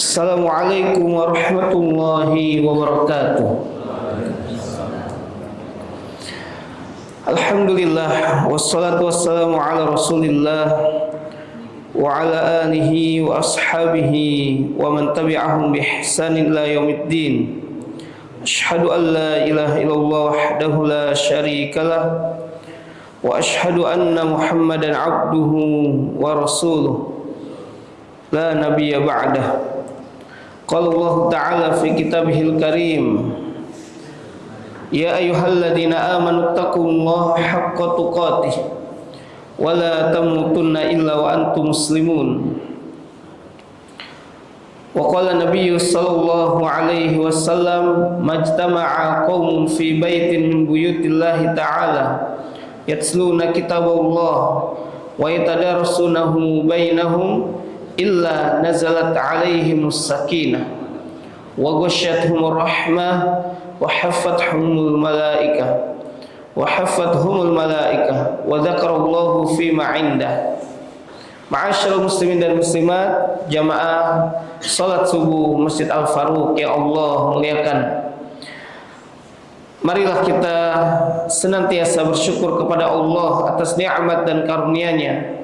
Assalamualaikum warahmatullahi wabarakatuh. Alhamdulillah, wassalatu wassalamu ala rasulillah wa ala alihi wa ashabihi wa man tabi'ahum bi ihsanin ila yaumiddin. Asyhadu an la ilaha illallah wahdahu la syarikalah wa asyhadu anna Muhammadan abduhu wa rasuluh la nabiyya ba'dah. Qala Allah Ta'ala fi kitabihil karim, ya ayyuhalladzina amanu taqullaha haqqa tuqatih wa la tamutunna illa wa antum muslimun. Wa qala nabiyyu sallallahu alaihi wasallam, majtama'a qaumun fi baitin min buyutillahi ta'ala yatsluna kitaballah wa yatadarasunahu bainahum illa nazalat alaihimus sakinah wa ghasyiyatuhumur rahmah wa haffathumul malaikah wa dzakarallahu fima 'indah. Ma'asyiral muslimin dan muslimat, jamaah salat subuh Masjid Al-Faruq yang Allah muliakan, marilah kita senantiasa bersyukur kepada Allah atas nikmat dan karunia-Nya,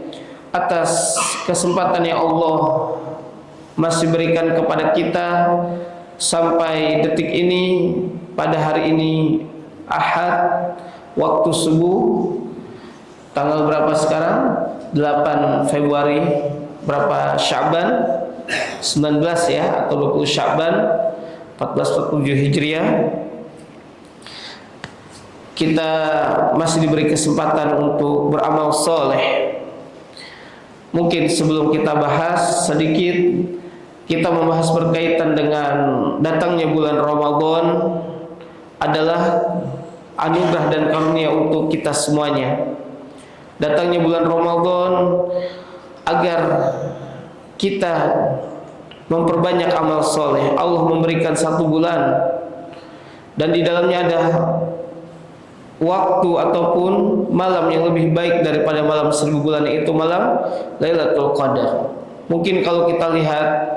atas kesempatan yang Allah masih berikan kepada kita sampai detik ini. Pada hari ini Ahad, waktu subuh, tanggal berapa sekarang? 8 Februari, berapa Sya'ban? 19 ya, atau 20 Sya'ban 1447 Hijriah. Kita masih diberi kesempatan untuk beramal soleh. Mungkin sebelum kita bahas sedikit, kita membahas berkaitan dengan datangnya bulan Ramadan adalah anugerah dan karunia untuk kita semuanya. Datangnya bulan Ramadan agar kita memperbanyak amal soleh. Allah memberikan satu bulan dan di dalamnya ada waktu ataupun malam yang lebih baik daripada malam 1000 bulan, yaitu malam Lailatul Qadar. Mungkin kalau kita lihat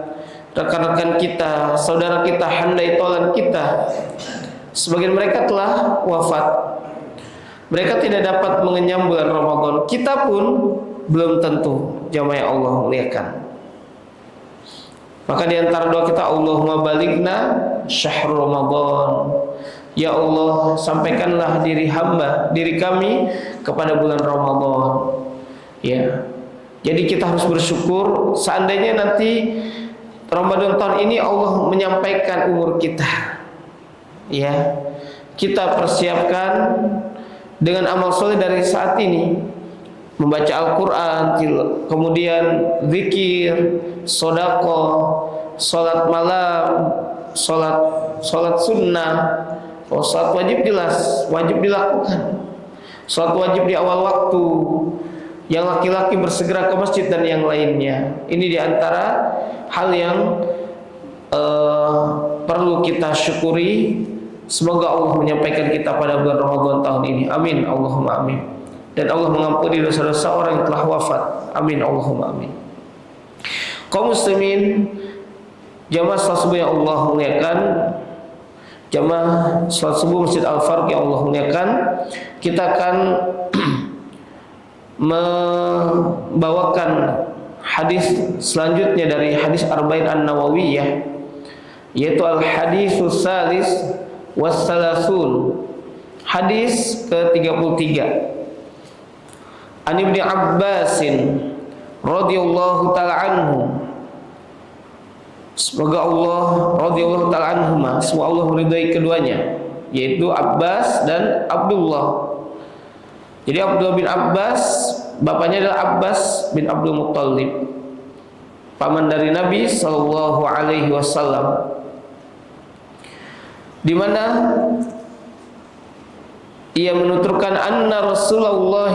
rekan-rekan kita, saudara kita, handai tolan kita, sebagian mereka telah wafat. Mereka tidak dapat mengenyam bulan Ramadan. Kita pun belum tentu, jamaah Allah muliakan. Maka di antara doa kita, Allahumma balighna syahrul Ramadan. Ya Allah, sampaikanlah diri kami kepada bulan Ramadan. Ya. Jadi kita harus bersyukur seandainya nanti Ramadan tahun ini Allah menyampaikan umur kita. Ya. Kita persiapkan dengan amal soleh dari saat ini, membaca Al-Qur'an, kemudian zikir, sedekah, salat malam, salat sunnah. Oh, salat wajib jelas, wajib dilakukan. Salat wajib di awal waktu. Yang laki-laki bersegera ke masjid dan yang lainnya. Ini diantara hal yang perlu kita syukuri. Semoga Allah menyampaikan kita pada bulan Ramadan tahun ini. Amin, Allahumma amin. Dan Allah mengampuni dosa-dosa orang yang telah wafat. Amin, Allahumma amin. Kaum muslimin, jamaah salat subuh yang Allah muliakan, jamaah salat subuh Masjid Al-Faruq yang Allah muliakan, kita akan membawakan hadis selanjutnya dari hadis Arba'in An-Nawawiyah, yaitu al-haditsus salis wassalasun, hadis ke-33. An Ibnu Abbasin radhiyallahu ta'ala anhu, semoga Allah radhiyallahu ta'ala anhuma, semoga Allah meridai keduanya, yaitu Abbas dan Abdullah. Jadi Abdullah bin Abbas, bapaknya adalah Abbas bin Abdul Muttalib, paman dari Nabi sallallahu alaihi wasallam, di mana ia menuturkan anna Rasulullah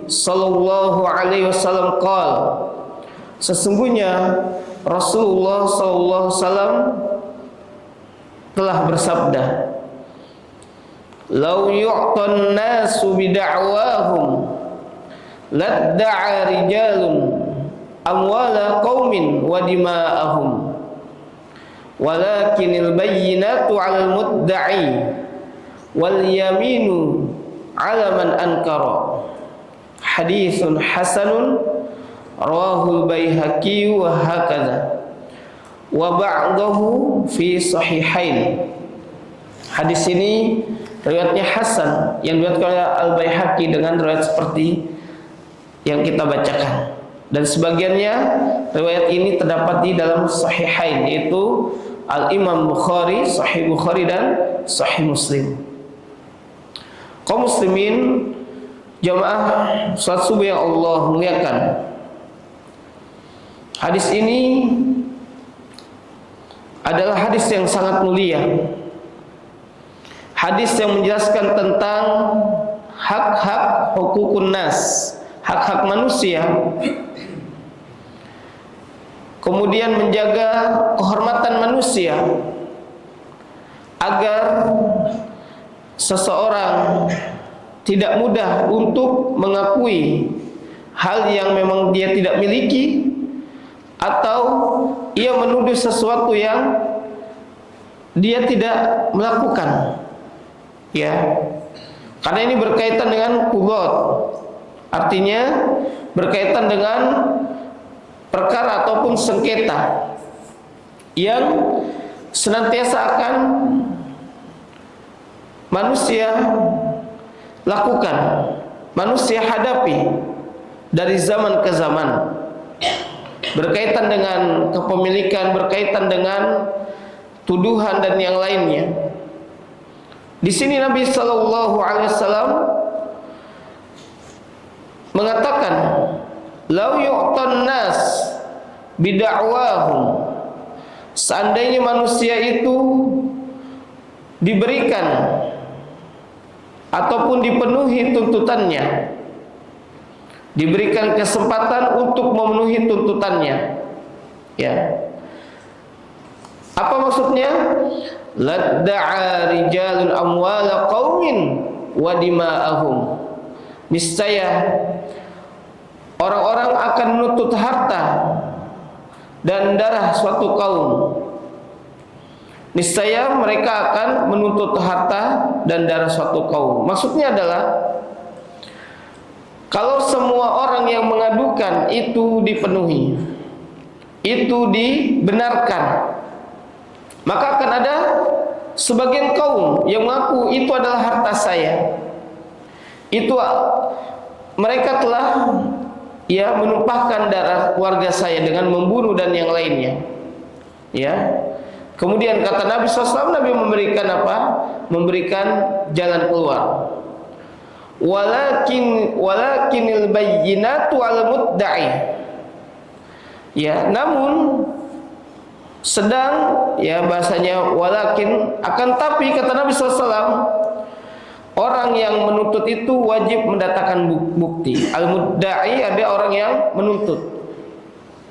sallallahu alaihi wasallam qala, sesungguhnya Rasulullah sallallahu alaihi wasallam telah bersabda, "Lau yu'tan nasu bida'wahum ladda'a rijalun amwala qaumin wa dima'ahum walakinil bayyinatu 'alal mudda'i wal yaminu 'ala man ankara. Haditsun hasanun rawahul Baihaqi wa hakadha wa ba'dahu fi sahihain. Hadis ini riwayatnya hasan yang diriwayatkan oleh Al Baihaqi dengan riwayat seperti yang kita bacakan, dan sebagiannya riwayat ini terdapat di dalam sahihain, yaitu Al Imam Bukhari, Sahih Bukhari dan Sahih Muslim. Kaum muslimin jamaah salat subuh yang Allah muliakan, hadis ini adalah hadis yang sangat mulia. Hadis yang menjelaskan tentang hak-hak hukukun nas, hak-hak manusia, kemudian menjaga kehormatan manusia agar seseorang tidak mudah untuk mengakui hal yang memang dia tidak miliki, atau ia menuduh sesuatu yang dia tidak melakukan, ya, karena ini berkaitan dengan qudhat, artinya berkaitan dengan perkara ataupun sengketa yang senantiasa akan manusia lakukan, manusia hadapi dari zaman ke zaman, berkaitan dengan kepemilikan, berkaitan dengan tuduhan dan yang lainnya. Di sini Nabi Sallallahu Alaihi Wasallam mengatakan, "Lau yu'tan nas bid'awahum." Seandainya manusia itu diberikan ataupun dipenuhi tuntutannya, diberikan kesempatan untuk memenuhi tuntutannya, ya. Apa maksudnya? Ladda'a rijalun amwala qaumin wa dima'ahum. Niscaya orang-orang akan menuntut harta dan darah suatu kaum. Niscaya mereka akan menuntut harta dan darah suatu kaum. Maksudnya adalah, kalau semua orang yang mengadukan itu dipenuhi, itu dibenarkan, maka akan ada sebagian kaum yang mengaku itu adalah harta saya. Itu mereka telah menumpahkan darah keluarga saya dengan membunuh dan yang lainnya. Ya. Kemudian kata Nabi SAW, Nabi memberikan apa? Memberikan jalan keluar. Walakinil bayyinatu 'alal mudda'i. Ya, namun sedang, ya, bahasanya walakin, akan tapi kata Nabi SAW, orang yang menuntut itu wajib mendatangkan bukti. Al-mudda'i ada orang yang menuntut,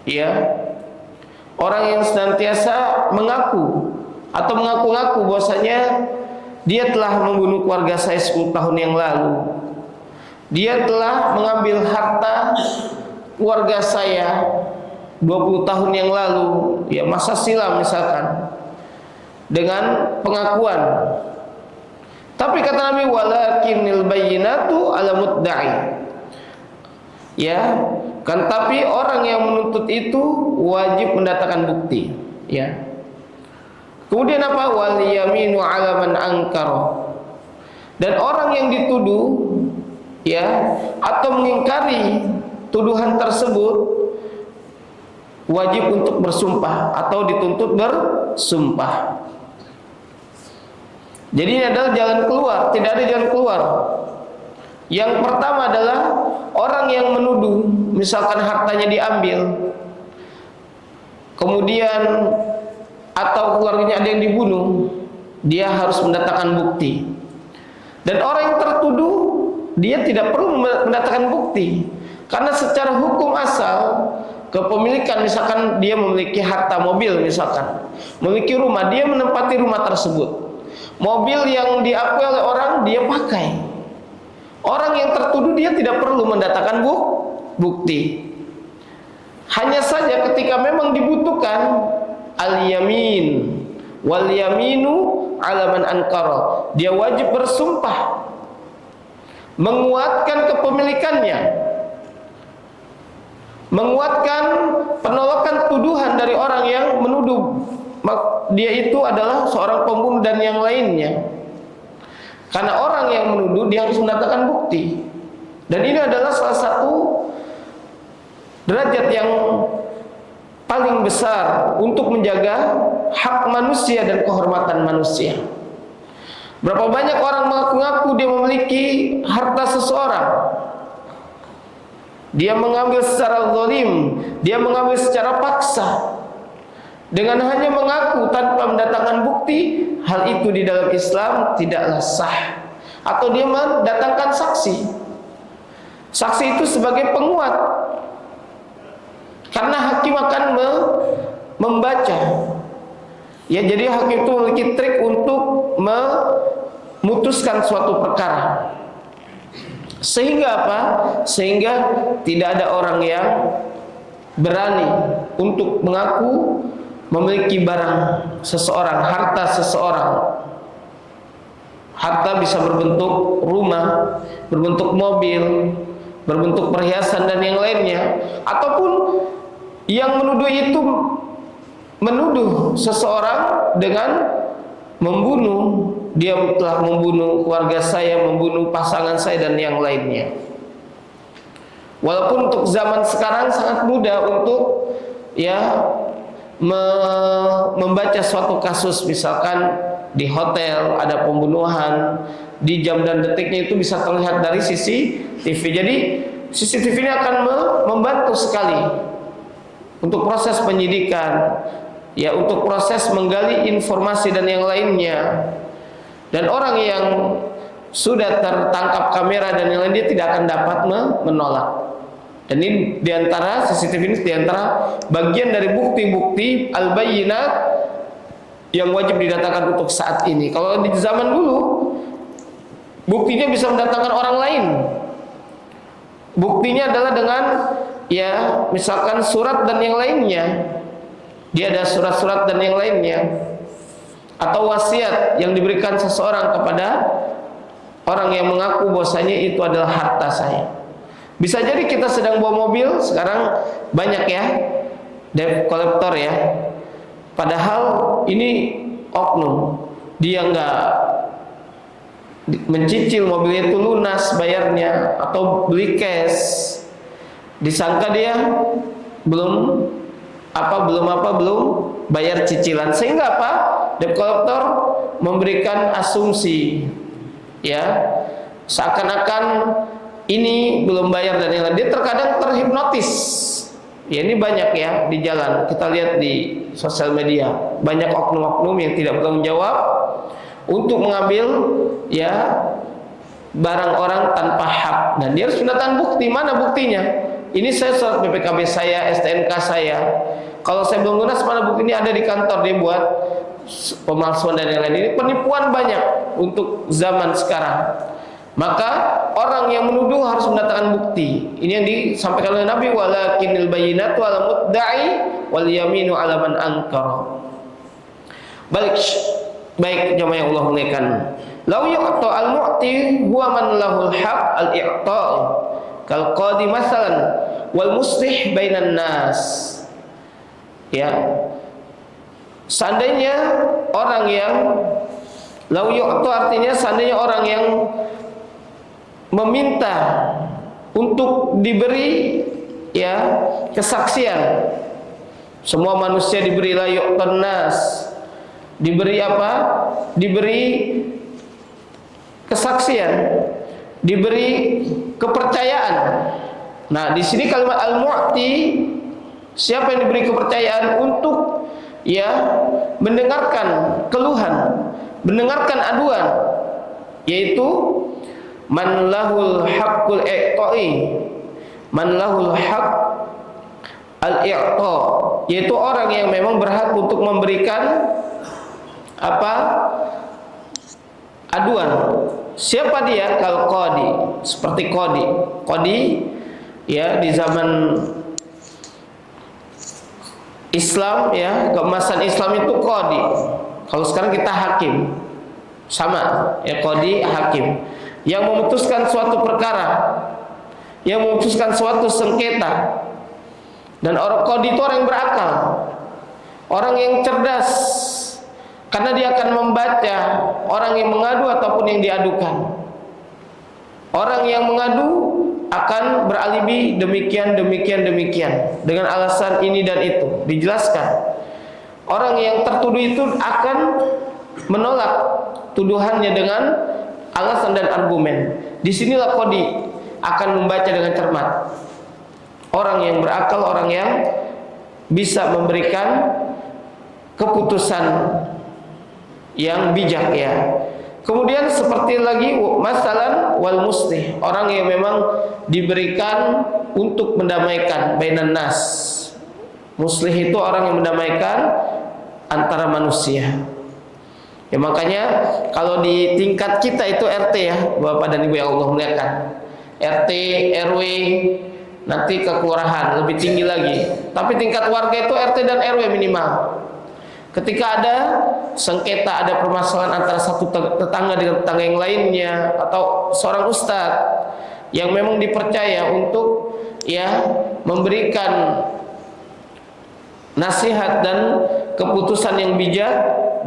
ya, orang yang senantiasa mengaku atau mengaku-ngaku bahwasanya dia telah membunuh keluarga saya 10 tahun yang lalu, dia telah mengambil harta keluarga saya 20 tahun yang lalu, ya, masa silam misalkan, dengan pengakuan. Tapi kata Nabi, walakinil bayyinatu 'ala mudda'i. Ya, kan, tapi orang yang menuntut itu wajib mendatangkan bukti, ya. Kemudian apa? Wal yaminu 'ala man ankara. Dan orang yang dituduh, ya, atau mengingkari tuduhan tersebut wajib untuk bersumpah atau dituntut bersumpah. Jadi ini adalah jalan keluar, tidak ada jalan keluar. Yang pertama adalah orang yang menuduh, misalkan hartanya diambil, kemudian atau keluarganya ada yang dibunuh, dia harus mendatangkan bukti. Dan orang yang tertuduh, dia tidak perlu mendatangkan bukti, karena secara hukum asal kepemilikan, misalkan dia memiliki harta mobil, misalkan memiliki rumah, dia menempati rumah tersebut, mobil yang diakui oleh orang dia pakai. Orang yang tertuduh dia tidak perlu mendatangkan bukti. Hanya saja ketika memang dibutuhkan al-yamin wal yaminu 'ala man ankara. Dia wajib bersumpah menguatkan kepemilikannya, menguatkan penolakan tuduhan dari orang yang menuduh dia itu adalah seorang pembunuh dan yang lainnya. Karena orang yang menuduh dia harus mendatangkan bukti. Dan ini adalah salah satu derajat yang paling besar untuk menjaga hak manusia dan kehormatan manusia. Berapa banyak orang mengaku-ngaku dia memiliki harta seseorang, dia mengambil secara zalim, dia mengambil secara paksa, dengan hanya mengaku tanpa mendatangkan bukti. Hal itu di dalam Islam tidaklah sah. Atau dia mendatangkan saksi. Saksi itu sebagai penguat, karena hakim akan membaca. Ya, jadi hakim itu memiliki trik untuk memutuskan suatu perkara. Sehingga apa? Sehingga tidak ada orang yang berani untuk mengaku memiliki barang seseorang, harta seseorang. Harta bisa berbentuk rumah, berbentuk mobil, berbentuk perhiasan dan yang lainnya. Ataupun yang menuduh itu menuduh seseorang dengan membunuh. Dia telah membunuh keluarga saya, membunuh pasangan saya dan yang lainnya. Walaupun untuk zaman sekarang sangat mudah untuk membaca suatu kasus, misalkan di hotel ada pembunuhan, di jam dan detiknya itu bisa terlihat dari CCTV. Jadi CCTV ini akan membantu sekali untuk proses penyidikan, ya, untuk proses menggali informasi dan yang lainnya. Dan orang yang sudah tertangkap kamera dan yang lain, dia tidak akan dapat menolak. Dan ini diantara CCTV ini diantara bagian dari bukti-bukti al-bayyinat yang wajib didatangkan untuk saat ini. Kalau di zaman dulu buktinya bisa mendatangkan orang lain. Buktinya adalah dengan misalkan surat dan yang lainnya. Dia ada surat-surat dan yang lainnya, atau wasiat yang diberikan seseorang kepada orang yang mengaku bahwasanya itu adalah harta saya. Bisa jadi kita sedang bawa mobil, sekarang banyak ya debt collector ya. Padahal ini oknum, dia nggak mencicil mobilnya itu lunas bayarnya atau beli cash. Disangka dia belum bayar cicilan, sehingga apa? Debt collector memberikan asumsi, ya, seakan-akan ini belum bayar dan yang lain. Dia terkadang terhipnotis. Ya, ini banyak ya di jalan. Kita lihat di sosial media, banyak oknum-oknum yang tidak bertanggung jawab untuk mengambil barang orang tanpa hak. Dan dia harus mendatangkan bukti. Mana buktinya? Ini saya surat BPKB saya, STNK saya. Kalau saya belum lunas, mana bukti? Ini ada di kantor. Dia buat pemalsuan dan yang lain. Ini penipuan banyak untuk zaman sekarang. Maka orang yang menuduh harus mendatangkan bukti. Ini yang disampaikan oleh Nabi, walakinil bayyinatu 'ala mudda'i wal yaminu 'ala man ankara. Baik jamaah yang Allah muliakan. Lau yu'ta al-mu'ti huwa man lahul haq al-i'ta' kal qadi masalan wal muslih bainan nas. Ya. Seandainya orang yang lau yu'ta artinya seandainya orang yang meminta untuk diberi kesaksian. Semua manusia diberi la yu'tan nas. Diberi apa? Diberi kesaksian, diberi kepercayaan. Nah, di sini kalimat al-mu'ti, siapa yang diberi kepercayaan untuk mendengarkan keluhan, mendengarkan aduan, yaitu man lahul haqqul i'ta'i, man lahul haqq al-i'ta', yaitu orang yang memang berhak untuk memberikan aduan. Siapa dia? Kal qadi, seperti qadi. Qadi di zaman Islam ya, keemasan Islam itu qadi. Kalau sekarang kita hakim. Sama, ya qadi hakim. Yang memutuskan suatu perkara, yang memutuskan suatu sengketa. Dan orang qadi itu orang yang berakal, orang yang cerdas, karena dia akan membaca orang yang mengadu ataupun yang diadukan. Orang yang mengadu akan beralibi demikian dengan alasan ini dan itu, dijelaskan. Orang yang tertuduh itu akan menolak tuduhannya dengan alasan dan argumen. Disinilah qadi akan membaca dengan cermat. Orang yang berakal, orang yang bisa memberikan keputusan yang bijak ya. Kemudian seperti lagi masalan wal muslih, orang yang memang diberikan untuk mendamaikan bainan nas. Muslih itu orang yang mendamaikan antara manusia. Ya makanya kalau di tingkat kita itu RT ya, Bapak dan Ibu yang Allah muliakan. RT, RW, nanti ke kelurahan lebih tinggi lagi. Tapi tingkat warga itu RT dan RW minimal. Ketika ada sengketa, ada permasalahan antara satu tetangga dengan tetangga yang lainnya, atau seorang ustadz yang memang dipercaya untuk ya memberikan nasihat dan keputusan yang bijak,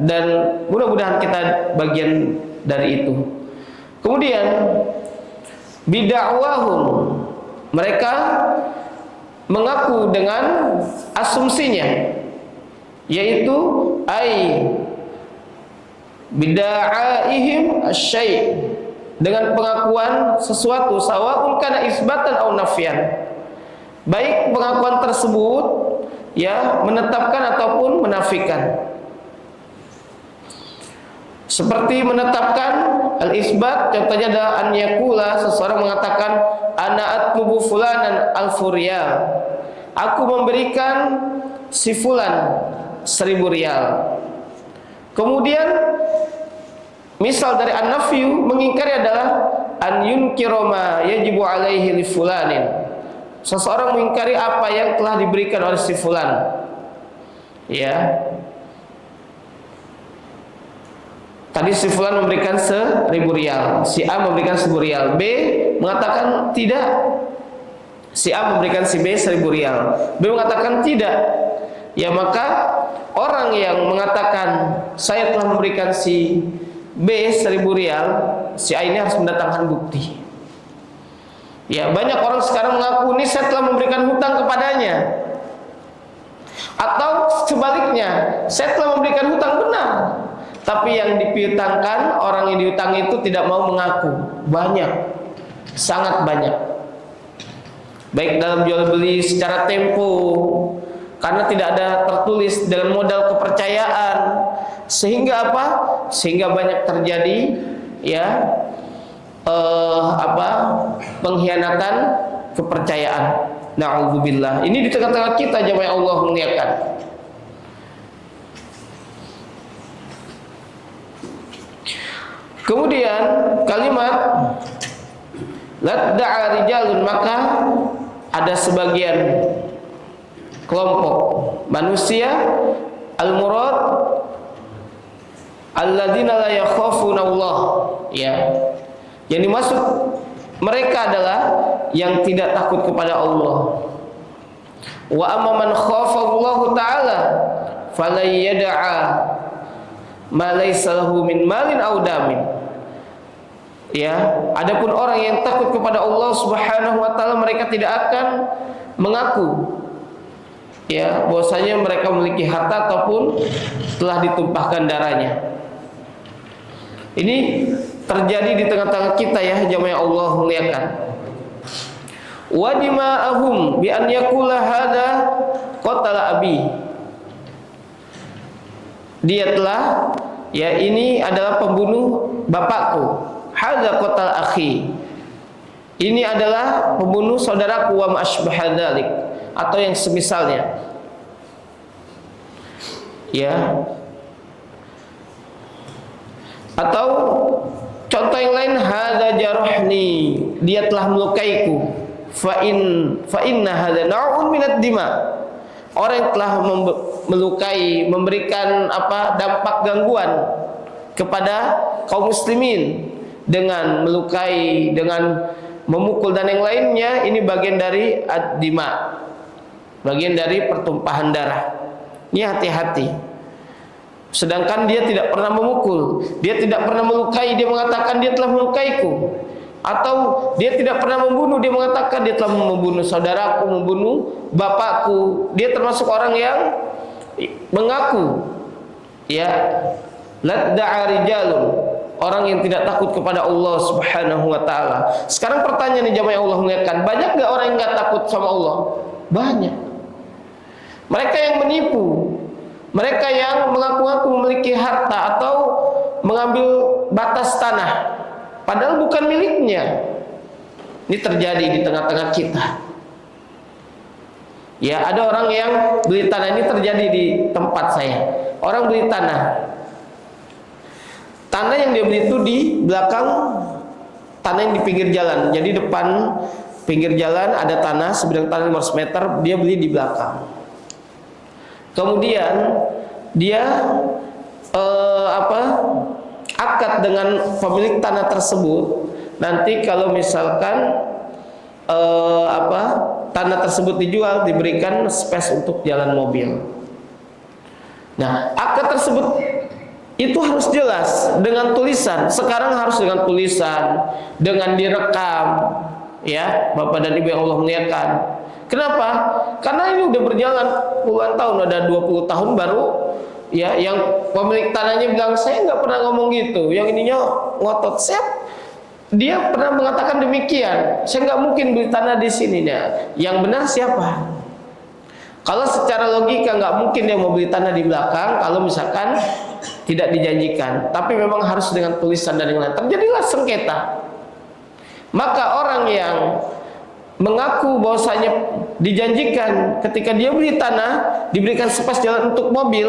dan mudah-mudahan kita bagian dari itu. Kemudian bidakwahum, mereka mengaku dengan asumsinya, yaitu bida'aihim asy-syai', dengan pengakuan sesuatu, sawa'un kana isbatan aw nafyan, baik pengakuan tersebut ya menetapkan ataupun menafikan. Seperti menetapkan al-isbat, contohnya adalah an yakula, seseorang mengatakan ana atlubu fulanan al-furiyal, aku memberikan si fulan 1.000 rial. Kemudian misal dari an-nafyu, mengingkari adalah an yunkiru ma yajibu alaihi li fulanin, seseorang mengingkari apa yang telah diberikan oleh si fulan. Ya, tadi si fulan memberikan 1.000 rial, si A memberikan 1.000 rial, B mengatakan tidak, si A memberikan si B 1.000 rial, B mengatakan tidak. Ya maka orang yang mengatakan saya telah memberikan si B 1.000 rial, si A ini harus mendatangkan bukti. Ya banyak orang sekarang mengaku ini saya telah memberikan hutang kepadanya, atau sebaliknya saya telah memberikan hutang benar, tapi yang dipiutangkan, orang yang diutangi itu tidak mau mengaku. Banyak, sangat banyak. Baik dalam jual beli secara tempo, karena tidak ada tertulis, dengan modal kepercayaan, sehingga apa? Sehingga banyak terjadi ya pengkhianatan kepercayaan. Na'udzubillah. Ini di tengah-tengah kita jemaah Allah muliakan. Kemudian kalimat ladda'a rijalun, maka ada sebagian kelompok manusia al-murad alladzina la yakhafuna Allah, ya, yang dimaksud mereka adalah yang tidak takut kepada Allah. Wa amma man khafa Allah taala fala yad'a ma laysa lahu min malin aw damin. Ya, adapun orang yang takut kepada Allah Subhanahu wa taala, mereka tidak akan mengaku ya bahwasanya mereka memiliki harta ataupun telah ditumpahkan darahnya. Ini terjadi di tengah-tengah kita ya jemaah Allah muliakan. Wa dima'ahum bi an yaqula hadza qatala abi, dia telah ya ini adalah pembunuh bapakku. Hadza qatal akhi, ini adalah pembunuh saudaraku. Wa ma asbaha dzalik, atau yang semisalnya. Ya. Atau contoh yang lain, hadza jarahni, dia telah melukaiku. Fa inna hadza na'un minad dima, orang yang telah melukai, memberikan dampak gangguan kepada kaum muslimin dengan melukai, dengan memukul dan yang lainnya, ini bagian dari ad-dima, bagian dari pertumpahan darah. Ini hati-hati. Sedangkan dia tidak pernah memukul, dia tidak pernah melukai, dia mengatakan dia telah melukaiku. Atau dia tidak pernah membunuh, dia mengatakan dia telah membunuh saudaraku, membunuh bapakku. Dia termasuk orang yang mengaku, ya, ladda'a rijalun, orang yang tidak takut kepada Allah Subhanahu wa taala. Sekarang pertanyaan nih jamaah Allah muliakan, banyak enggak orang yang enggak takut sama Allah? Banyak. Mereka yang menipu, mereka yang mengaku-ngaku memiliki harta atau mengambil batas tanah padahal bukan miliknya. Ini terjadi di tengah-tengah kita. Ya, ada orang yang beli tanah, ini terjadi di tempat saya. Orang beli tanah. Tanah yang dia beli itu di belakang, tanah yang di pinggir jalan. Jadi depan pinggir jalan ada tanah sebidang tanah 500 meter, dia beli di belakang. Kemudian dia akad dengan pemilik tanah tersebut. Nanti kalau misalkan tanah tersebut dijual, diberikan space untuk jalan mobil. Nah, akad tersebut itu harus jelas dengan tulisan. Sekarang harus dengan tulisan, dengan direkam, ya Bapak dan Ibu yang Allah muliakan. Kenapa? Karena ini udah berjalan puluhan tahun, ada 20 tahun baru, ya, yang pemilik tanahnya bilang saya nggak pernah ngomong gitu, yang ininya ngotot. Dia pernah mengatakan demikian, saya nggak mungkin beli tanah di sini. Nah, yang benar siapa? Kalau secara logika nggak mungkin dia mau beli tanah di belakang kalau misalkan tidak dijanjikan, tapi memang harus dengan tulisan dan yang lain. Terjadilah sengketa. Maka orang yang mengaku bahwasanya dijanjikan ketika dia beli tanah diberikan space jalan untuk mobil,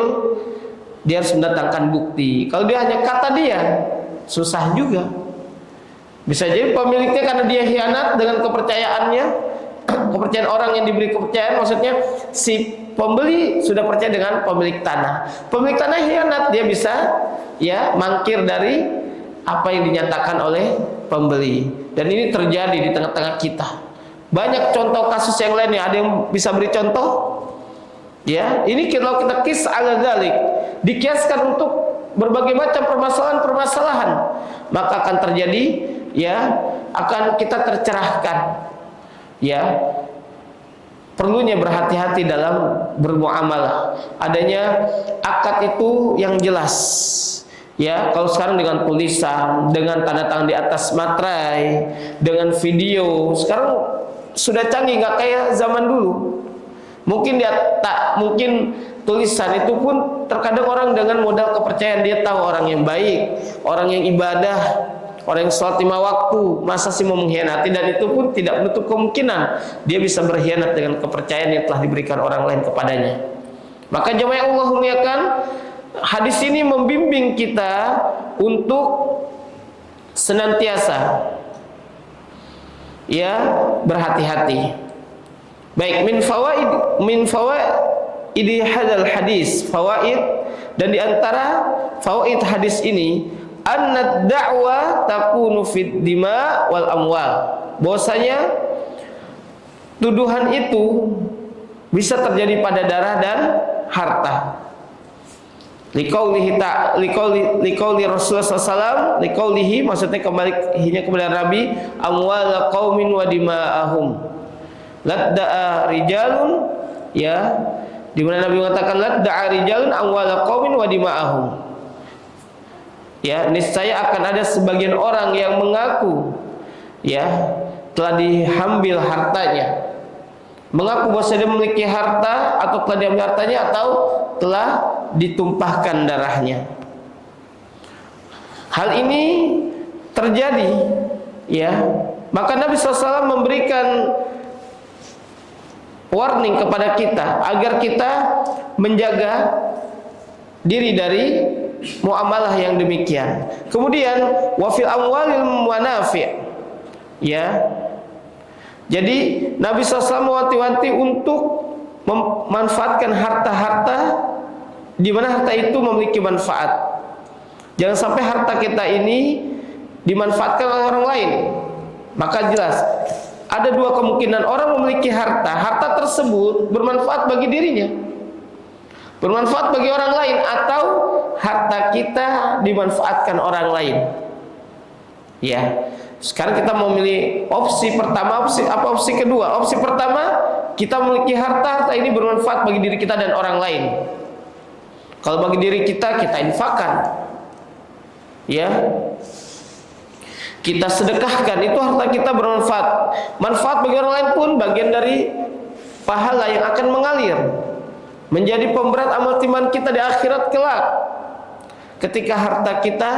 dia harus mendatangkan bukti. Kalau dia hanya kata dia, susah juga. Bisa jadi pemiliknya karena dia khianat dengan kepercayaannya, kepercayaan orang yang diberi kepercayaan, maksudnya si pembeli sudah percaya dengan pemilik tanah. Pemilik tanah khianat, dia bisa ya mangkir dari apa yang dinyatakan oleh pembeli. Dan ini terjadi di tengah-tengah kita. Banyak contoh kasus yang lainnya. Ada yang bisa beri contoh? Ya, ini kalau kita kis ala dzalik, dikiaskan untuk berbagai macam permasalahan-permasalahan, maka akan terjadi, ya, akan kita tercerahkan. Ya, perlunya berhati-hati dalam bermuamalah. Adanya akad itu yang jelas. Ya, kalau sekarang dengan tulisan, dengan tanda tangan di atas materai, dengan video, sekarang sudah canggih, nggak kayak zaman dulu. Mungkin mungkin tulisan itu pun terkadang orang dengan modal kepercayaan, dia tahu orang yang baik, orang yang ibadah, orang yang sholat 5 waktu, masa sih mau mengkhianati? Dan itu pun tidak menutup kemungkinan dia bisa berkhianat dengan kepercayaan yang telah diberikan orang lain kepadanya. Maka jemaah yang Allah muliakan, hadis ini membimbing kita untuk senantiasa, ya, berhati-hati. Baik, min fawaid hadzal hadis, fawaid, dan di antara fawaid hadis ini, anna da'wa takunu fid dima wal amwal. Bahwasanya tuduhan itu bisa terjadi pada darah dan harta. Liqaulihi Rasulullah sallallahu liqaulihi, maksudnya kembalinya kepada Nabi, amwal qaumin wa dima'ahum. Ladda'a rijalun, ya, di mana Nabi mengatakan ladda'a rijalun amwal qaumin wa dima'ahum. Ya, niscaya akan ada sebagian orang yang mengaku, ya, telah diambil hartanya, mengaku bahwa dia memiliki harta atau telah diambil hartanya atau telah ditumpahkan darahnya. Hal ini terjadi, ya. Maka Nabi SAW memberikan warning kepada kita agar kita menjaga diri dari muamalah yang demikian. Kemudian wafil amwalil manafi', ya. Jadi Nabi SAW mewanti-wanti untuk memanfaatkan harta-harta di mana harta itu memiliki manfaat. Jangan sampai harta kita ini dimanfaatkan oleh orang lain. Maka jelas ada dua kemungkinan orang memiliki harta tersebut bermanfaat bagi dirinya, bermanfaat bagi orang lain, atau harta kita dimanfaatkan orang lain. Ya, sekarang kita mau milih opsi pertama, opsi kedua. Opsi pertama, kita memiliki harta ini bermanfaat bagi diri kita dan orang lain. Kalau bagi diri kita infakkan. Ya, kita sedekahkan, itu harta kita bermanfaat. Manfaat bagi orang lain pun bagian dari pahala yang akan mengalir menjadi pemberat amal timan kita di akhirat kelak. Ketika harta kita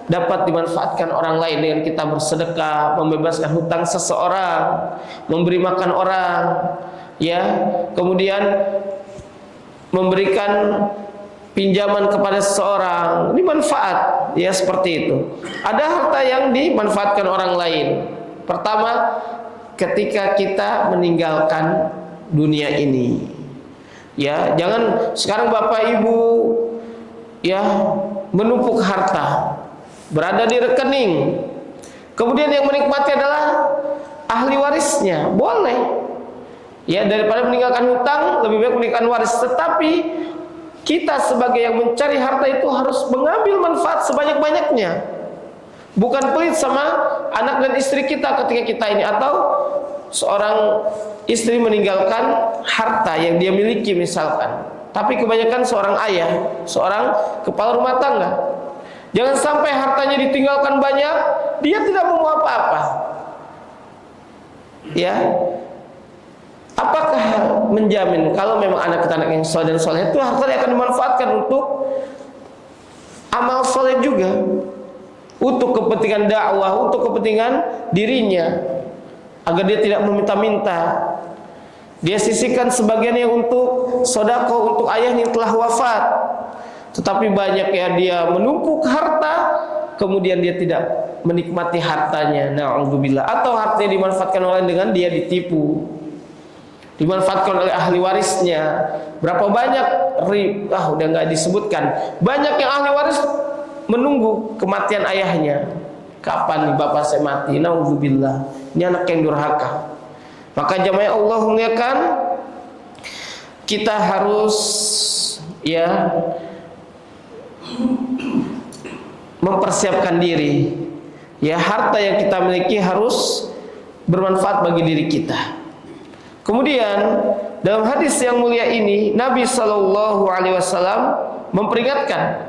dapat dimanfaatkan orang lain dengan kita bersedekah, membebaskan hutang seseorang, memberi makan orang, ya, kemudian memberikan pinjaman kepada seseorang, ini manfaat, ya, seperti itu. Ada harta yang dimanfaatkan orang lain. Pertama, ketika kita meninggalkan dunia ini, ya, jangan sekarang bapak ibu, ya, menumpuk harta berada di rekening, kemudian yang menikmati adalah ahli warisnya, boleh, ya, daripada meninggalkan hutang lebih baik meninggalkan waris. Tetapi kita sebagai yang mencari harta itu harus mengambil manfaat sebanyak-banyaknya, bukan pelit sama anak dan istri kita ketika kita ini, atau seorang istri meninggalkan harta yang dia miliki misalkan. Tapi kebanyakan seorang ayah, seorang kepala rumah tangga, jangan sampai hartanya ditinggalkan banyak, dia tidak mau apa-apa. Ya, apakah menjamin kalau memang anak kita anak yang soleh dan soleh itu hartanya akan dimanfaatkan untuk amal soleh juga, untuk kepentingan dakwah, untuk kepentingan dirinya, agar dia tidak meminta-minta. Dia sisihkan sebagiannya untuk sedekah untuk ayahnya yang telah wafat. Tetapi banyak ya dia menumpuk harta, kemudian dia tidak menikmati hartanya, na'udzubillah, atau hartanya dimanfaatkan oleh dengan dia ditipu, dimanfaatkan oleh ahli warisnya. Berapa banyak udah nggak disebutkan, banyak yang ahli waris menunggu kematian ayahnya. Kapan nih bapak saya mati? Na'udzubillah, ini anak yang durhaka. Maka jamaah Allah muliakan, kita harus, ya, mempersiapkan diri, ya, harta yang kita miliki harus bermanfaat bagi diri kita. Kemudian dalam hadis yang mulia ini Nabi Shallallahu Alaihi Wasallam memperingatkan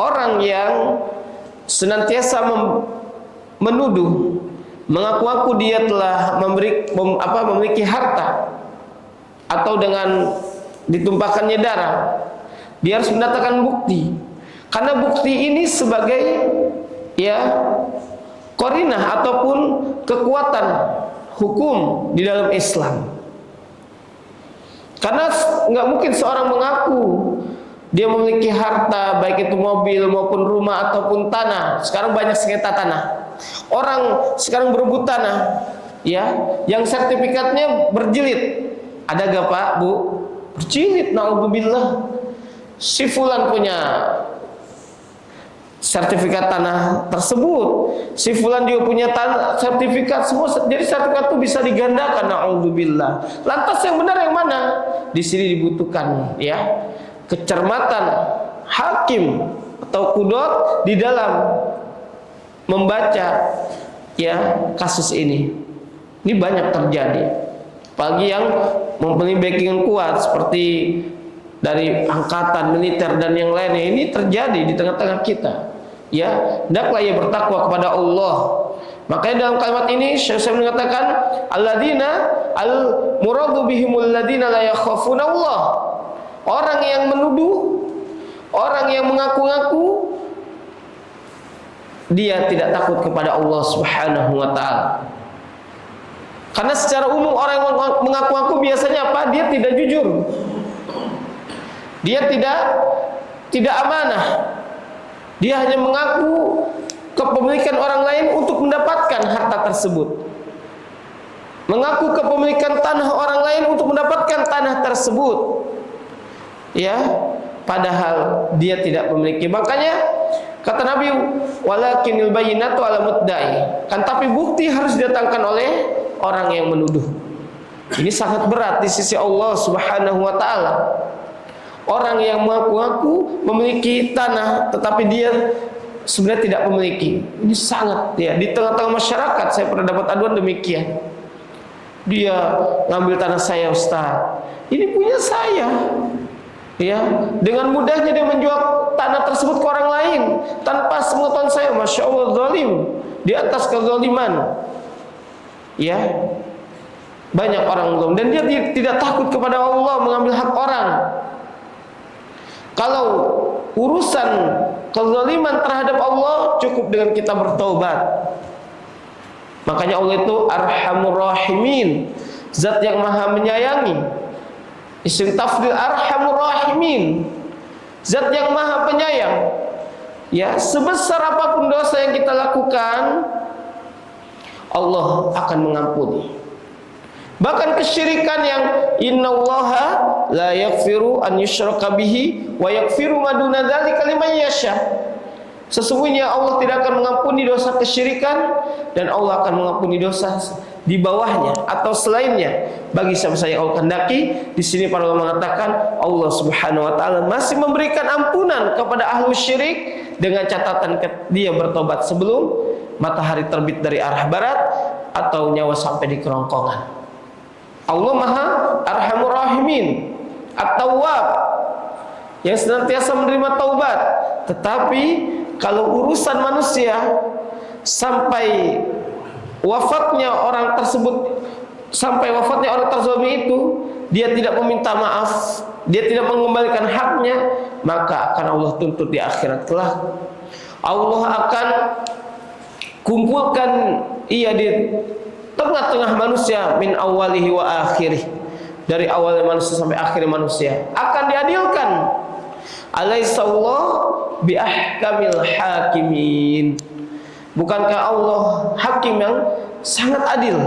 orang yang senantiasa menuduh, mengaku-ngaku dia telah memiliki harta, atau dengan ditumpahkannya darah, dia harus mendatangkan bukti. Karena bukti ini sebagai, ya, qarinah ataupun kekuatan hukum di dalam Islam. Karena nggak mungkin seorang mengaku dia memiliki harta, baik itu mobil maupun rumah ataupun tanah. Sekarang banyak sengketa tanah. Orang sekarang berebut tanah, ya, yang sertifikatnya berjilid. Ada gak Pak, Bu? Berjilid, na'udzubillah. Si fulan punya sertifikat tanah tersebut, si fulan juga punya tanah sertifikat, semua. Jadi sertifikat itu bisa digandakan, na'udzubillah. Lantas yang benar yang mana? Di sini dibutuhkan, ya, kecermatan hakim atau qudot di dalam membaca, ya, kasus ini. Ini banyak terjadi, apalagi yang mempunyai backing kuat seperti dari angkatan militer dan yang lainnya. Ini terjadi di tengah-tengah kita, ya. Hendaklah ia bertakwa kepada Allah. Makanya dalam kalimat ini Syekh mengatakan alladzina al-muradu bihimul ladzina la yakhafuna Allah. Orang yang menuduh, orang yang mengaku-ngaku dia tidak takut kepada Allah Subhanahu wa taala. Karena secara umum orang yang mengaku-ngaku biasanya apa? Dia tidak jujur. Dia tidak amanah. Dia hanya mengaku kepemilikan orang lain untuk mendapatkan harta tersebut. mengaku kepemilikan tanah orang lain untuk mendapatkan tanah tersebut, ya, padahal dia tidak memiliki. Makanya kata Nabi, walakinil bayyinatu ala mudda'i, kan tapi bukti harus didatangkan oleh orang yang menuduh. Ini sangat berat di sisi Allah Subhanahu wa taala. Orang yang mengaku-ngaku memiliki tanah tetapi dia sebenarnya tidak memiliki. Ini sangat, ya, di tengah-tengah masyarakat saya pernah dapat aduan demikian. Dia ngambil tanah saya, Ustaz. Ini punya saya. Ya, dengan mudahnya dia menjual tanah tersebut ke orang lain tanpa sepengetahuan saya. Masya Allah, zalim di atas kezaliman. Ya, banyak orang zalim dan dia tidak takut kepada Allah mengambil hak orang. Kalau urusan kezaliman terhadap Allah, cukup dengan kita bertaubat. Makanya Allah itu Arhamur Rahimin, zat yang maha menyayangi. Isim tafdil Arhamur Rahimin, zat yang maha penyayang. Ya, sebesar apapun dosa yang kita lakukan, Allah akan mengampuni. Bahkan kesyirikan yang innallaha la yaghfiru an yushraka bihi wa yaghfiru ma duna dzalika liman yasha. Sesungguhnya Allah tidak akan mengampuni dosa kesyirikan dan Allah akan mengampuni dosa di bawahnya atau selainnya bagi siapa saja Allah kehendaki. Di sini para ulama mengatakan Allah Subhanahu wa taala masih memberikan ampunan kepada ahlu syirik dengan catatan dia bertobat sebelum matahari terbit dari arah barat atau nyawa sampai di kerongkongan. Allah Maha Arhamur Rahimin, At-Tawwab, yang senantiasa menerima taubat. Tetapi kalau urusan manusia sampai wafatnya orang tersebut, sampai wafatnya orang tersebut itu dia tidak meminta maaf, dia tidak mengembalikan haknya, maka akan Allah tuntut di akhirat kelak. Allah akan kumpulkan ia di tengah-tengah manusia, min awalihi wa akhirih, dari awal manusia sampai akhir manusia akan diadilkan. Alaihissallahu bi ahkamil hakimin. Bukankah Allah hakim yang sangat adil,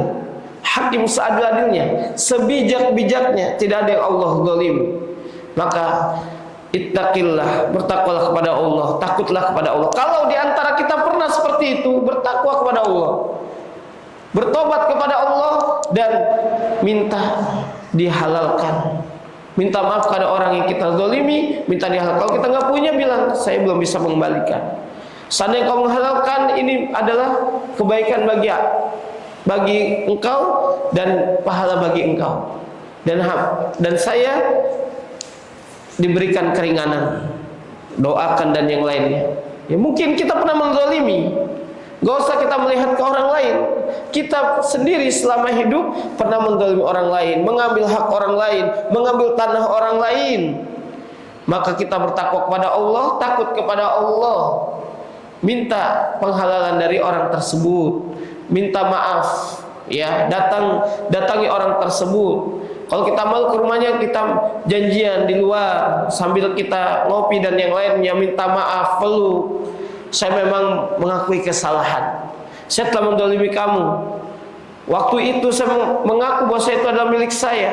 hakim seadil-adilnya, sebijak-bijaknya, tidak ada yang Allah zalim. Maka ittaqillah, bertakwalah kepada Allah, takutlah kepada Allah. Kalau di antara kita pernah seperti itu, bertakwa kepada Allah, bertobat kepada Allah dan minta dihalalkan, minta maaf kepada orang yang kita zalimi, minta dihalalkan. Kalau kita nggak punya, bilang saya belum bisa mengembalikan. Seandainya kau menghalalkan, ini adalah kebaikan bagi engkau dan pahala bagi engkau, dan saya diberikan keringanan, doakan dan yang lainnya. Ya, mungkin kita pernah menzalimi. Gak usah kita melihat ke orang lain. Kita sendiri selama hidup pernah menzalimi orang lain, mengambil hak orang lain, mengambil tanah orang lain. Maka kita bertakwa kepada Allah, takut kepada Allah, minta penghalalan dari orang tersebut, minta maaf, ya, datangi orang tersebut. Kalau kita mau ke rumahnya, kita janjian di luar sambil kita ngopi dan yang lainnya, minta maaf, peluk. Saya memang mengakui kesalahan. Saya telah menzalimi kamu. Waktu itu saya mengaku bahwa saya itu adalah milik saya,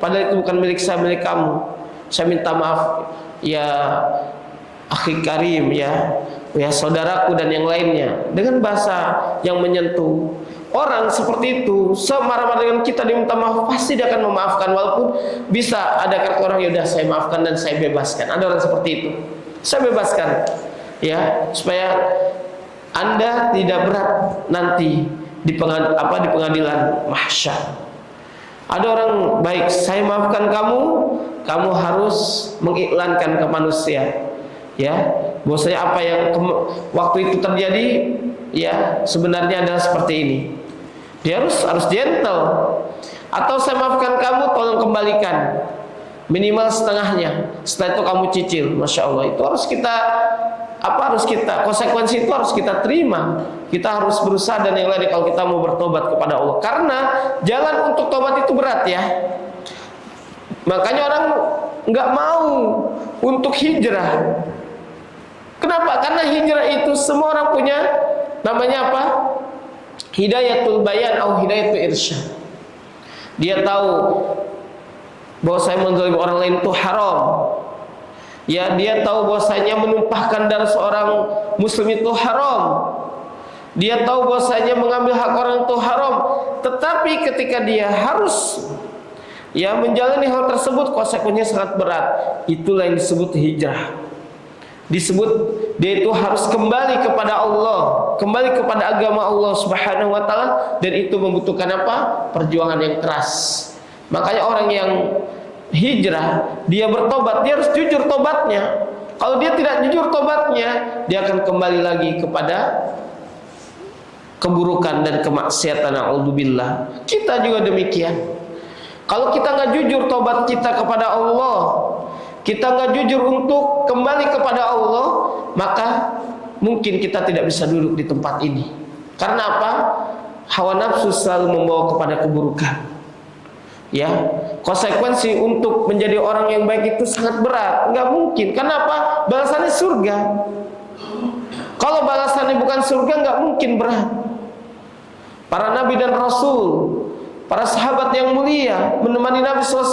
padahal itu bukan milik saya, milik kamu. Saya minta maaf, ya akhi karim, ya saudaraku dan yang lainnya, dengan bahasa yang menyentuh. Orang seperti itu, semarah-marah dengan kita diminta maaf, pasti dia akan memaafkan. Walaupun bisa ada kata orang, yaudah saya maafkan dan saya bebaskan. Ada orang seperti itu, saya bebaskan, ya, supaya Anda tidak berat nanti di pengadilan mahsyar. Ada orang baik, saya maafkan kamu, kamu harus mengiklankan ke manusia, ya, bahwasanya apa yang waktu itu terjadi, ya, sebenarnya adalah seperti ini. Dia harus gentle. Atau saya maafkan kamu, tolong kembalikan minimal setengahnya. Setelah itu kamu cicil. Masya Allah, itu harus kita konsekuensi itu harus kita terima. Kita harus berusaha dan yang lain kalau kita mau bertobat kepada Allah. Karena jalan untuk tobat itu berat, ya. Makanya orang nggak mau untuk hijrah. Kenapa? Karena hijrah itu semua orang punya namanya apa? Hidayatul bayan atau hidayatul irsyad. Dia tahu bahwa saya menzalimi orang lain itu haram. Ya, dia tahu bahwasanya menumpahkan darah seorang muslim itu haram. Dia tahu bahwasanya mengambil hak orang itu haram. Tetapi ketika dia harus menjalani hal tersebut, konsekuensinya sangat berat. Itulah yang disebut hijrah. Disebut dia itu harus kembali kepada Allah, kembali kepada agama Allah Subhanahu wa taala, dan itu membutuhkan apa? Perjuangan yang keras. Makanya orang yang hijrah, dia bertobat, dia harus jujur tobatnya. Kalau dia tidak jujur tobatnya, dia akan kembali lagi kepada keburukan dan kemaksiatan. A'udzubillah. Kita juga demikian. Kalau kita nggak jujur tobat kita kepada Allah, kita nggak jujur untuk kembali kepada Allah, maka mungkin kita tidak bisa duduk di tempat ini. Karena apa? Hawa nafsu selalu membawa kepada keburukan. Ya, konsekuensi untuk menjadi orang yang baik itu sangat berat, nggak mungkin. Kenapa? Balasannya surga. Kalau balasannya bukan surga, nggak mungkin berat. Para nabi dan rasul, para sahabat yang mulia menemani Nabi SAW,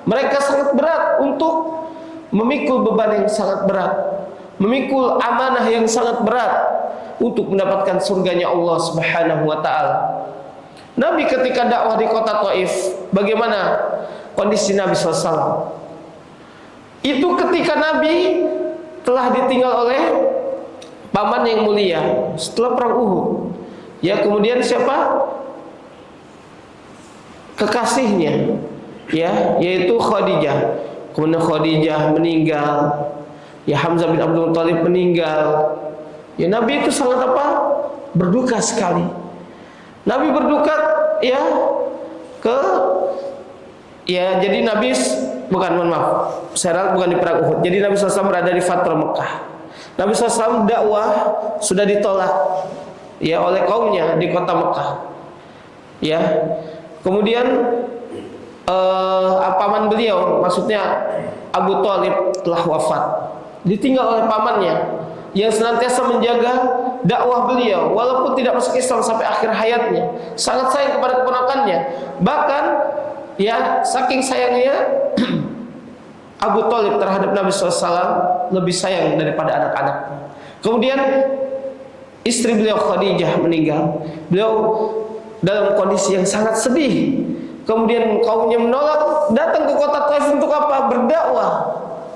mereka sangat berat untuk memikul beban yang sangat berat, memikul amanah yang sangat berat untuk mendapatkan surganya Allah Subhanahu wa taala. Nabi ketika dakwah di kota Taif, bagaimana kondisi Nabi SAW? Itu ketika Nabi telah ditinggal oleh paman yang mulia setelah perang Uhud. Ya, kemudian siapa? Kekasihnya, ya, yaitu Khadijah. Kemudian Khadijah meninggal. Ya, Hamzah bin Abdul Thalib meninggal. Ya, Nabi itu sangat apa? Berduka sekali. Nabi berduka jadi Nabi mohon maaf, saya bukan di perang Uhud. Jadi Nabi SAW berada di Fatrah Mekah. Nabi SAW dakwah sudah ditolak oleh kaumnya di kota Mekah. Ya. Kemudian paman beliau, maksudnya Abu Thalib, telah wafat. Ditinggal oleh pamannya yang senantiasa menjaga dakwah beliau walaupun tidak masuk Islam sampai akhir hayatnya. Sangat sayang kepada keponakannya. Bahkan saking sayangnya Abu Thalib terhadap Nabi SAW lebih sayang daripada anak-anaknya. Kemudian istri beliau Khadijah meninggal. Beliau dalam kondisi yang sangat sedih. Kemudian kaumnya menolak, datang ke kota Taif untuk apa? Berdakwah.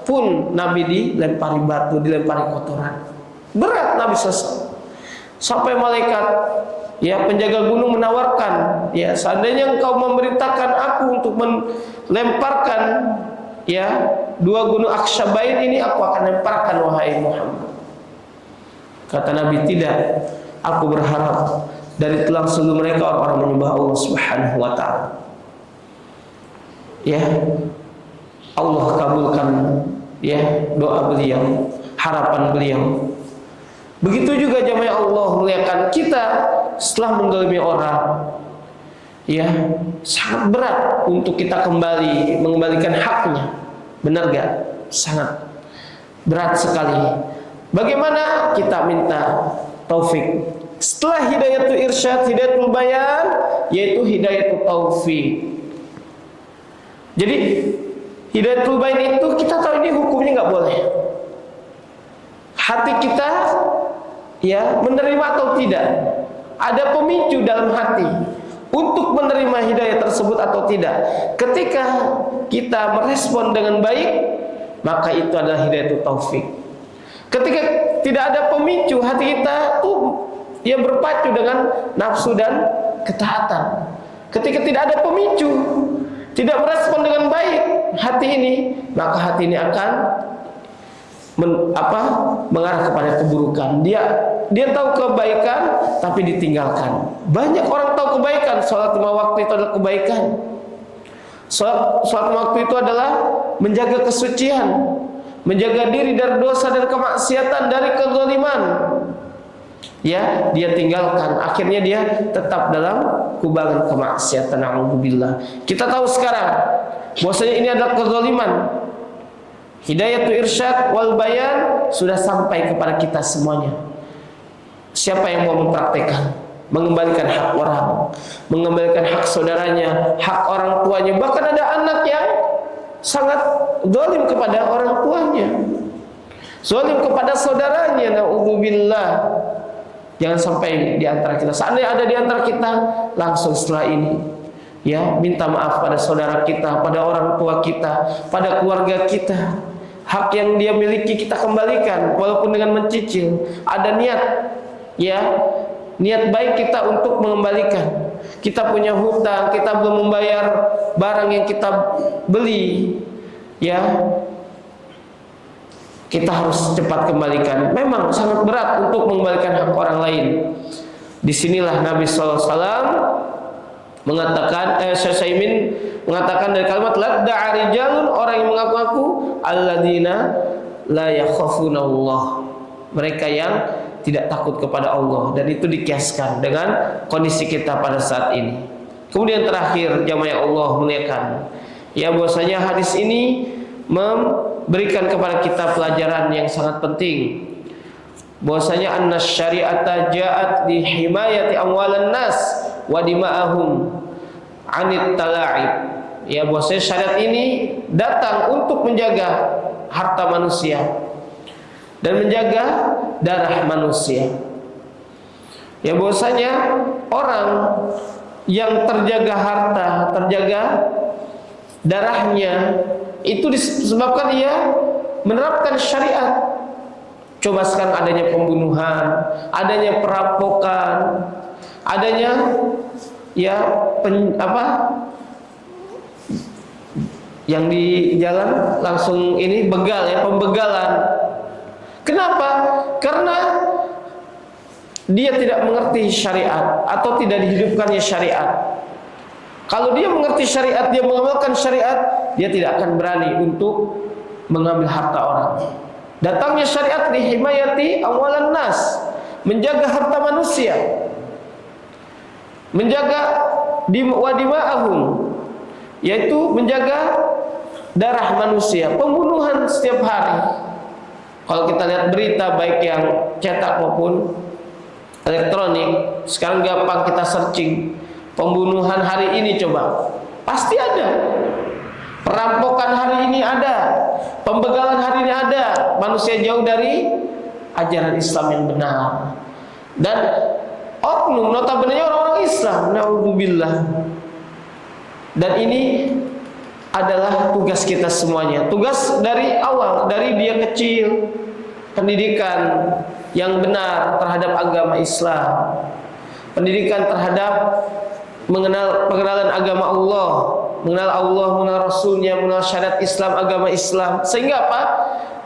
Pun Nabi dilempari batu, dilempari kotoran. Berat Nabi SAW. Sampai malaikat penjaga gunung menawarkan, seandainya engkau memerintahkan aku untuk melemparkan dua gunung Aksyabain ini, aku akan lemparkan wahai Muhammad. Kata Nabi, tidak. Aku berharap dari tulang sulu mereka orang-orang menyembah Allah Subhanahu wa taala. Allah kabulkan doa beliau, harapan beliau. Begitu juga jamaah Allah muliakan kita setelah menzalimi orang, sangat berat untuk kita mengembalikan haknya. Benar gak? Sangat berat sekali. Bagaimana kita minta taufik setelah hidayatul irsyad, hidayatul bayan, yaitu hidayatul taufik. Jadi hidayatul bayan itu kita tahu ini hukumnya nggak boleh. Hati kita menerima atau tidak. Ada pemicu dalam hati untuk menerima hidayah tersebut atau tidak. Ketika kita merespon dengan baik, maka itu adalah hidayatul taufik. Ketika tidak ada pemicu, hati kita berpacu dengan nafsu dan ketaatan. Ketika tidak ada pemicu, tidak merespon dengan baik hati ini, maka hati ini akan mengarah kepada keburukan. Dia tahu kebaikan tapi ditinggalkan. Banyak orang tahu kebaikan, sholat 5 waktu itu adalah kebaikan. Sholat 5 waktu itu adalah menjaga kesucian, menjaga diri dari dosa dan kemaksiatan, dari kezaliman. Dia tinggalkan, akhirnya dia tetap dalam kubangan kemaksiatan. Alhamdulillah. Kita tahu sekarang bahwasanya ini adalah kezaliman. Hidayatul irsyad wal bayan sudah sampai kepada kita semuanya. Siapa yang mau mempraktekkan? mengembalikan hak orang, mengembalikan hak saudaranya, hak orang tuanya. Bahkan ada anak yang sangat zalim kepada orang tuanya, zalim kepada saudaranya. Naudzubillah. Jangan sampai di antara kita. Seandainya ada di antara kita, langsung setelah ini, ya, minta maaf pada saudara kita, pada orang tua kita, pada keluarga kita. Hak yang dia miliki kita kembalikan, walaupun dengan mencicil. Ada niat, ya, niat baik kita untuk mengembalikan. Kita punya hutang, kita belum membayar barang yang kita beli, ya, kita harus cepat kembalikan. Memang sangat berat untuk mengembalikan hak orang lain. Disinilah Nabi SAW mengatakan, Syekh Utsaimin mengatakan dari kalimat ladda'a rijalun, orang yang mengaku-ngaku alladzina la yakhafuna-Allah, mereka yang tidak takut kepada Allah. Dan itu dikiaskan dengan kondisi kita pada saat ini. Kemudian terakhir, jamaah yang Allah muliakan, ya, bahwasanya hadis ini memberikan kepada kita pelajaran yang sangat penting, bahwasanya anna syari'ata ja'at li himayati amwalan nas wa dima'ahum anit tala'ib. Ya, bahwasanya syariat ini datang untuk menjaga harta manusia dan menjaga darah manusia. Ya, bahwasanya orang yang terjaga harta, terjaga darahnya, itu disebabkan ia menerapkan syariat. Coba sekarang adanya pembunuhan, adanya perampokan, adanya, ya, yang di jalan langsung ini begal, ya, pembegalan. Kenapa? Karena dia tidak mengerti syariat atau tidak dihidupkannya syariat. Kalau dia mengerti syariat, dia mengamalkan syariat, dia tidak akan berani untuk mengambil harta orang. Datangnya syariat di himayati amwalan nas, menjaga harta manusia, menjaga wadima'ahum, yaitu menjaga darah manusia. Pembunuhan setiap hari. Kalau kita lihat berita baik yang cetak maupun elektronik, sekarang gampang kita searching. Pembunuhan hari ini coba, pasti ada. Perampokan hari ini ada. Pembegalan hari ini ada. Manusia jauh dari ajaran Islam yang benar. Dan oknum, notabene orang-orang Islam, naudzubillah. Dan ini adalah tugas kita semuanya. Tugas dari awal, dari dia kecil, pendidikan yang benar terhadap agama Islam, pendidikan terhadap pengenalan agama Allah, mengenal Rasulnya, mengenal syariat Islam, agama Islam, sehingga apa?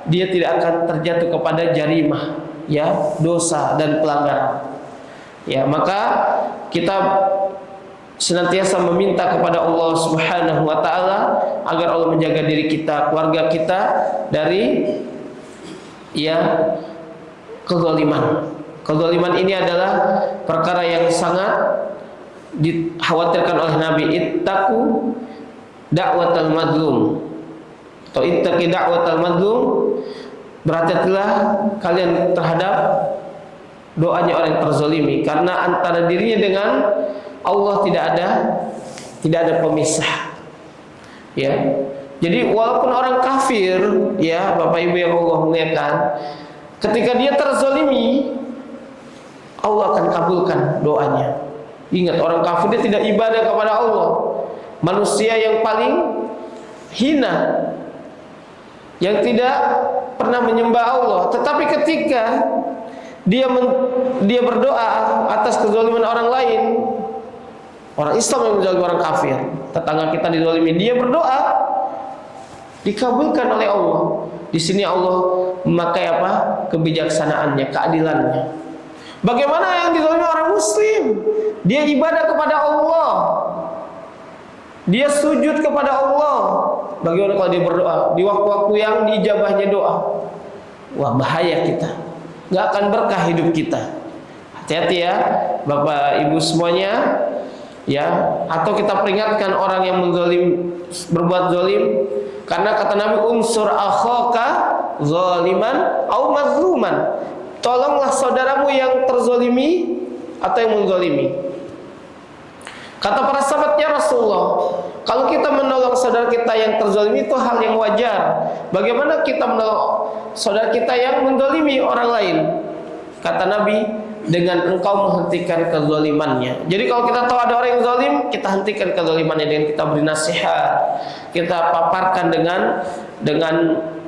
Dia tidak akan terjatuh kepada jarimah, ya, dosa dan pelanggaran. Ya, maka kita senantiasa meminta kepada Allah Subhanahu wa taala agar Allah menjaga diri kita, keluarga kita dari, ya, kezaliman. Kezaliman ini adalah perkara yang sangat dikhawatirkan oleh Nabi. Ittaqu da'watal madlum, atau ittaqi da'watal madlum, berhati-hatilah kalian terhadap doanya orang yang terzalimi, karena antara dirinya dengan Allah tidak ada pemisah. Ya. Jadi walaupun orang kafir, ya, Bapak Ibu yang Allah muliakan, ketika dia terzalimi, Allah akan kabulkan doanya. Ingat, orang kafir dia tidak ibadah kepada Allah, manusia yang paling hina, yang tidak pernah menyembah Allah. Tetapi ketika dia berdoa atas kezaliman orang lain, orang Islam yang menzalimi orang kafir, tetangga kita dizalimi, dia berdoa, dikabulkan oleh Allah. Di sini Allah memakai apa? Kebijaksanaannya, keadilannya. Bagaimana yang dizalimi orang Muslim? Dia ibadah kepada Allah, dia sujud kepada Allah. Bagaimana kalau dia berdoa di waktu-waktu yang diijabahnya doa? Wah, bahaya kita, nggak akan berkah hidup kita. Hati-hati ya, Bapak Ibu semuanya, ya. Atau kita peringatkan orang yang berbuat zalim, karena kata Nabi, unsur akhaka zaliman au mazluman. Tolonglah saudaramu yang terzalimi atau yang menzalimi? Kata para sahabatnya Rasulullah, kalau kita menolong saudara kita yang terzalimi itu hal yang wajar. Bagaimana kita menolong saudara kita yang menzalimi orang lain? Kata Nabi, dengan engkau menghentikan kezalimannya. Jadi kalau kita tahu ada orang yang zalim, kita hentikan kezalimannya dengan kita beri nasihat, kita paparkan dengan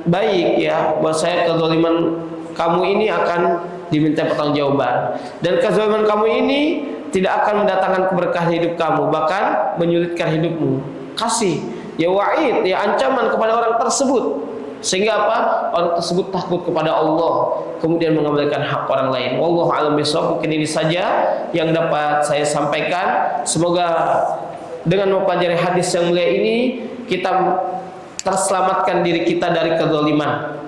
baik ya, bahwa saya kezaliman kamu ini akan diminta pertanggungjawaban, dan kezaliman kamu ini tidak akan mendatangkan keberkahan hidup kamu, bahkan menyulitkan hidupmu. Kasih ya wa'id, ya ancaman kepada orang tersebut, sehingga apa? Orang tersebut takut kepada Allah, kemudian mengabaikan hak orang lain. Wallahu a'lam bishawab. Mungkin ini saja yang dapat saya sampaikan. Semoga dengan mempelajari hadis yang mulia ini kita terselamatkan diri kita dari kezaliman.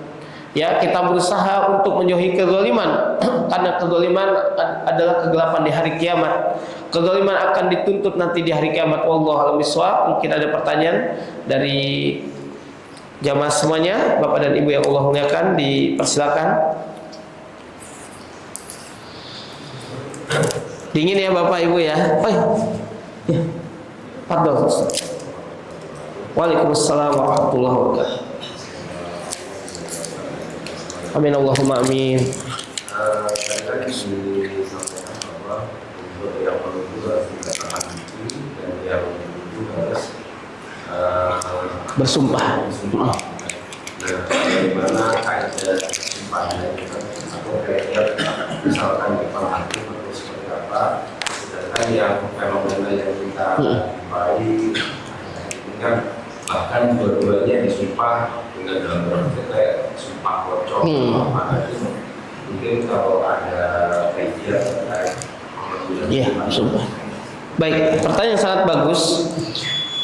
Ya, kita berusaha untuk menjauhi kezaliman karena kezaliman adalah kegelapan di hari kiamat. Kezaliman akan dituntut nanti di hari kiamat. Wallahu a'lam bishawab. Mungkin ada pertanyaan dari jamaah semuanya, Bapak dan Ibu yang Allah muliakan, dipersilakan. Dingin ya Bapak Ibu ya. Oh ya. Pardon. Waalaikumsalam warahmatullahi wabarakatuh. Amin Allahumma amin. Tadi disampaikan bahwa untuk yang menuju harus dikatakan bukti dan yang menuju harus bersumpah. Ya, bagaimana kaidah sumpahnya atau kaidah misalkan di hakim atau seperti apa? Sedangkan yang fenomena yang kita jumpai ini kan bahkan dua-duanya disumpah dengan dalam berarti sumpah pocong apa itu. Mungkin kalau ada kajian terkait Iya, sumpah. Baik, pertanyaan yang sangat bagus.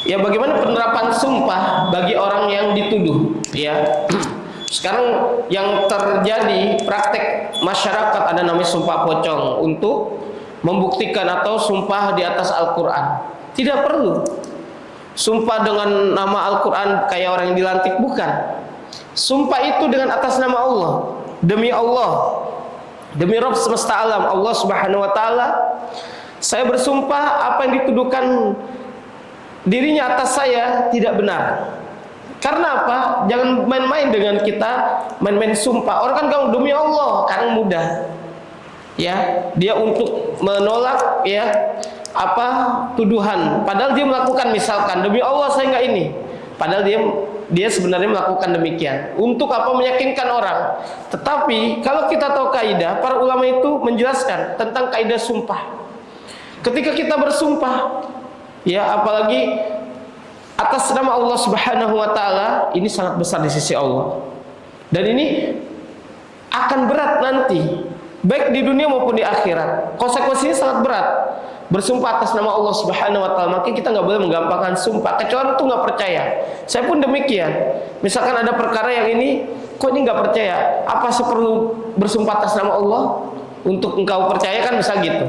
Ya, bagaimana penerapan sumpah bagi orang yang dituduh? Ya, sekarang yang terjadi praktek masyarakat ada namanya sumpah pocong untuk membuktikan atau sumpah di atas Al-Quran. Tidak perlu sumpah dengan nama Al-Quran kayak orang yang dilantik, bukan. Sumpah itu dengan atas nama Allah. Demi Allah, demi Rabb semesta alam, Allah Subhanahu wa taala, saya bersumpah apa yang dituduhkan dirinya atas saya tidak benar. Karena apa? Jangan main-main dengan kita, main-main sumpah. Orang kan kalau demi Allah, kadang mudah. Ya, dia untuk menolak ya apa tuduhan. Padahal dia melakukan, misalkan demi Allah saya enggak ini. Padahal dia sebenarnya melakukan demikian untuk apa? Meyakinkan orang. Tetapi kalau kita tahu kaidah, para ulama itu menjelaskan tentang kaidah sumpah. Ketika kita bersumpah, ya apalagi atas nama Allah Subhanahu wa taala, ini sangat besar di sisi Allah. Dan ini akan berat nanti, baik di dunia maupun di akhirat. Konsekuensinya sangat berat. Bersumpah atas nama Allah Subhanahu wa taala, maka kita nggak boleh menggampangkan sumpah kecuali itu nggak percaya. Saya pun demikian. Misalkan ada perkara yang ini, kok ini nggak percaya? Apa saya perlu bersumpah atas nama Allah untuk engkau percaya, kan bisa gitu.